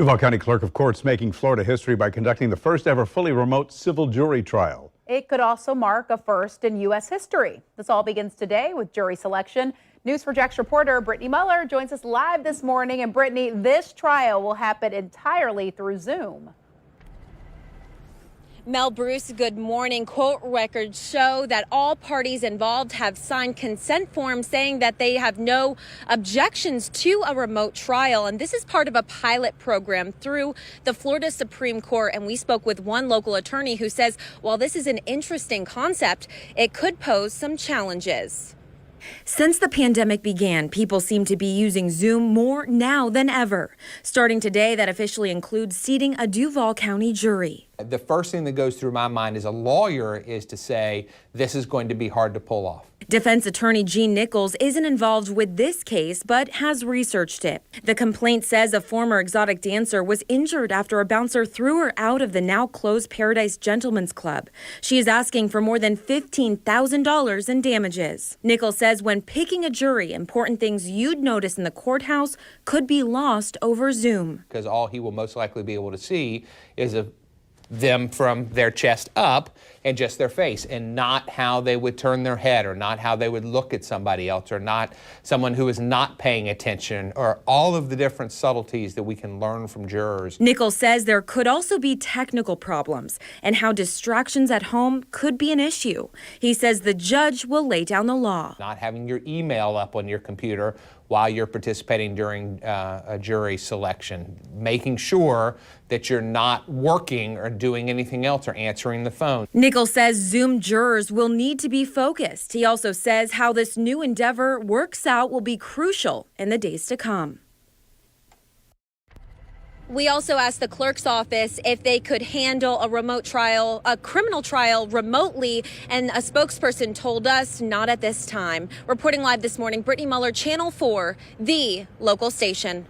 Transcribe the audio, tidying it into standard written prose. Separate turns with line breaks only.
Duval County Clerk of Courts making Florida history by conducting the first ever fully remote civil jury trial.
It could also mark a first in U.S. history. This all begins today with jury selection. News4Jax reporter Brittany Muller joins us live this morning. And Brittany, this trial will happen entirely through Zoom.
Mel Bruce, good morning. Court records show that all parties involved have signed consent forms saying that they have no objections to a remote trial. And this is part of a pilot program through the Florida Supreme Court. And we spoke with one local attorney who says while this is an interesting concept, it could pose some challenges.
Since the pandemic began, people seem to be using Zoom more now than ever. Starting today, that officially includes seating a Duval County jury.
The first thing that goes through my mind as a lawyer is to say this is going to be hard to pull off.
Defense attorney Gene Nichols isn't involved with this case, but has researched it. The complaint says a former exotic dancer was injured after a bouncer threw her out of the now closed Paradise Gentlemen's Club. She is asking for more than $15,000 in damages. Nichols says when picking a jury, important things you'd notice in the courthouse could be lost over Zoom.
Because all he will most likely be able to see is them from their chest up and just their face, and not how they would turn their head, or not how they would look at somebody else, or not someone who is not paying attention, or all of the different subtleties that we can learn from jurors.
Nichols says there could also be technical problems and how distractions at home could be an issue. He says the judge will lay down the law.
Not having your email up on your computer while you're participating during a jury selection, making sure that you're not working or doing anything else or answering the phone.
Nichols says Zoom jurors will need to be focused. He also says how this new endeavor works out will be crucial in the days to come.
We also asked the clerk's office if they could handle a remote trial, a criminal trial remotely, and a spokesperson told us not at this time. Reporting live this morning, Brittany Muller, Channel 4, the local station.